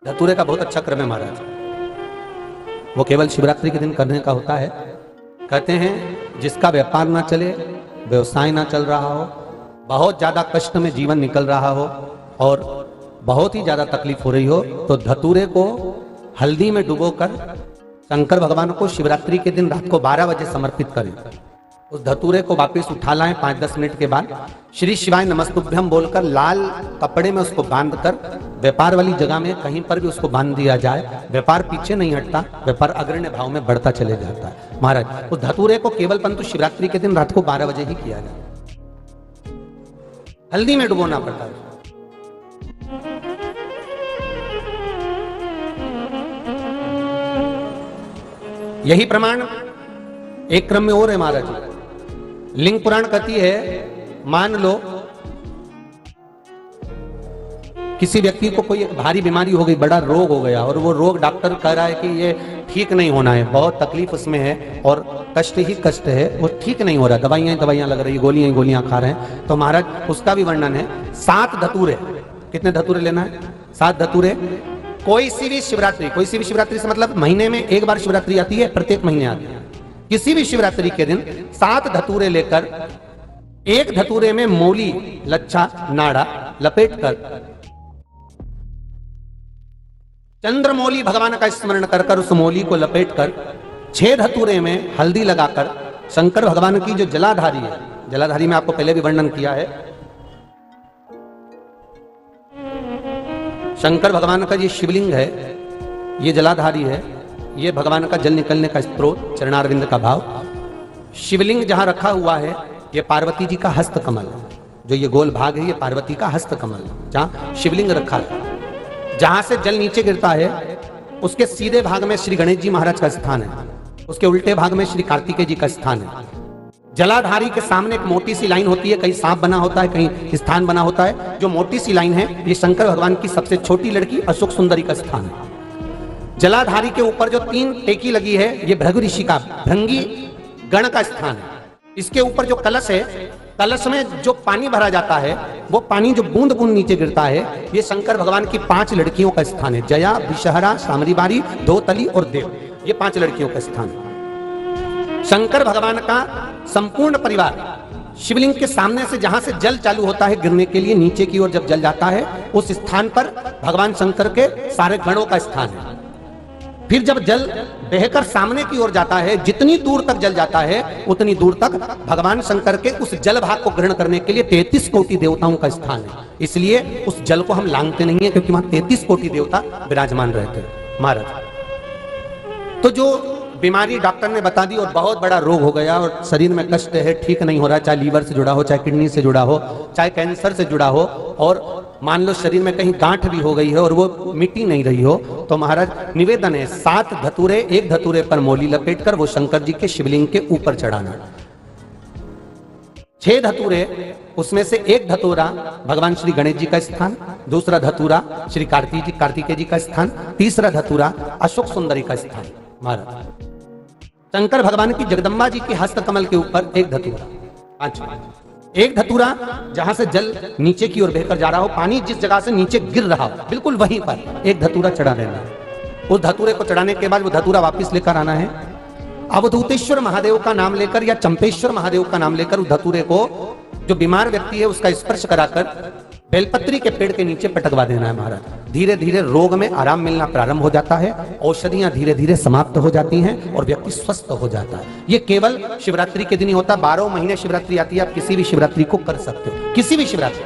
धतूरे का बहुत अच्छा क्रम है महाराज, वो केवल शिवरात्रि के दिन करने का होता है। कहते हैं जिसका व्यापार ना चले, व्यवसाय ना चल रहा हो, बहुत ज्यादा कष्ट में जीवन निकल रहा हो और बहुत ही ज्यादा तकलीफ हो रही हो, तो धतूरे को हल्दी में डुबोकर शंकर भगवान को शिवरात्रि के दिन रात को 12 बजे समर्पित करें। उस धतूरे को वापस उठा लाएं 5-10 मिनट के बाद, श्री शिवाय नमस्तुभ्यम बोलकर लाल कपड़े में उसको बांधकर व्यापार वाली जगह में कहीं पर भी उसको बांध दिया जाए। व्यापार पीछे नहीं हटता, व्यापार अग्रण्य भाव में बढ़ता चले जाता है। महाराज उस धतूरे को केवल परंतु शिवरात्रि के दिन रात को 12 बजे ही किया जाए, हल्दी में डुबोना पड़ता है। यही प्रमाण एक क्रम में और है महाराज। लिंग पुराण कहती है, मान लो किसी व्यक्ति को कोई भारी बीमारी हो गई, बड़ा रोग हो गया और वो रोग डॉक्टर कह रहा है कि ये ठीक नहीं होना है, बहुत तकलीफ उसमें है और कष्ट ही कष्ट है, वो ठीक नहीं हो रहा, दवाइयां लग रही, गोलियां खा रहे हैं। तो महाराज उसका भी वर्णन है। 7 धतूरे, कितने धतूरे लेना है? 7 धतूरे। कोई सी भी शिवरात्रि से मतलब महीने में एक बार शिवरात्रि आती है, प्रत्येक महीने आती है। किसी भी शिवरात्रि के दिन 7 धतूरे लेकर एक धतूरे में मूली, लच्छा, नाड़ा लपेटकर चंद्रमौली भगवान का स्मरण कर उस मौली को लपेटकर 6 धतूरे में हल्दी लगाकर शंकर भगवान की जो जलाधारी है, जलाधारी में आपको पहले भी वर्णन किया है, शंकर भगवान का ये शिवलिंग है, ये जलाधारी है, ये भगवान का जल निकलने का स्रोत, चरणारविंद का भाव। शिवलिंग जहां रखा हुआ है ये पार्वती जी का हस्त कमल, जो ये गोल भाग है ये पार्वती का हस्त कमल, जहां शिवलिंग रखा है। जहां से जल नीचे गिरता है उसके सीधे भाग में श्री गणेश जी महाराज का स्थान है, उसके उल्टे भाग में श्री कार्तिकेय जी का स्थान है। जलाधारी के सामने एक मोटी सी लाइन होती है, कहीं सांप बना होता है, कहीं स्थान बना होता है। जो मोटी सी लाइन है ये शंकर भगवान की सबसे छोटी लड़की अशोक सुंदरी का स्थान है। जलाधारी के ऊपर जो 3 टेकी लगी है ये भृगु ऋषि का, भृंगी गण का स्थान है। इसके ऊपर जो कलश है, कलश में जो पानी भरा जाता है वो पानी जो बूंद बूंद नीचे गिरता है, ये शंकर भगवान की 5 लड़कियों का स्थान है। जया, विषहरा, सामरीबारी, धोतली और देव, ये 5 लड़कियों का स्थान है। शंकर भगवान का संपूर्ण परिवार शिवलिंग के सामने से, जहां से जल चालू होता है गिरने के लिए नीचे की ओर जब जल जाता है, उस स्थान पर भगवान शंकर के सारे गणों का स्थान है। फिर जब जल बहकर सामने की ओर जाता है, जितनी दूर तक जल जाता है उतनी दूर तक भगवान शंकर के उस जल भाग को ग्रहण करने के लिए 33 कोटि देवताओं का स्थान है। इसलिए उस जल को हम लांघते नहीं है, क्योंकि वहां 33 कोटि देवता विराजमान रहते हैं महाराज। तो जो बीमारी डॉक्टर ने बता दी और बहुत बड़ा रोग हो गया और शरीर में कष्ट है, ठीक नहीं हो रहा, चाहे लीवर से जुड़ा हो, चाहे किडनी से जुड़ा हो, चाहे कैंसर से जुड़ा हो, और मान लो शरीर में कहीं गांठ भी हो गई है और वो मिट्टी नहीं रही हो, तो महाराज निवेदन है 7 धतूरे, एक धतूरे पर मौली लपेटकर वो शंकर जी के शिवलिंग के ऊपर चढ़ाना। 6 धतूरे, उसमें से एक धतूरा भगवान श्री गणेश जी का स्थान, दूसरा धतूरा श्री कार्तिकेय जी का स्थान, तीसरा धतूरा अशोक सुंदरी का स्थान। महाराज शंकर भगवान की जगदम्बा जी के हस्त कमल के ऊपर एक धतूरा, एक धतूरा जहां से जल नीचे की ओर बहकर जा रहा हो, पानी जिस जगह से नीचे गिर रहा हो बिल्कुल वहीं पर एक धतूरा चढ़ा देना है। उस धतूरे को चढ़ाने के बाद वो धतूरा वापस लेकर आना है। अवधूतेश्वर महादेव का नाम लेकर या चंपेश्वर महादेव का नाम लेकर उस धतूरे को जो बीमार व्यक्ति है उसका स्पर्श कराकर बेलपत्री के पेड़ के नीचे पटकवा देना है महाराज। धीरे धीरे रोग में आराम मिलना प्रारंभ हो जाता है, औषधियां धीरे धीरे समाप्त हो जाती हैं और व्यक्ति स्वस्थ हो जाता है। ये केवल शिवरात्रि के दिन ही होता है। 12 महीने शिवरात्रि आती है, आप किसी भी शिवरात्रि को कर सकते हो, किसी भी शिवरात्रि।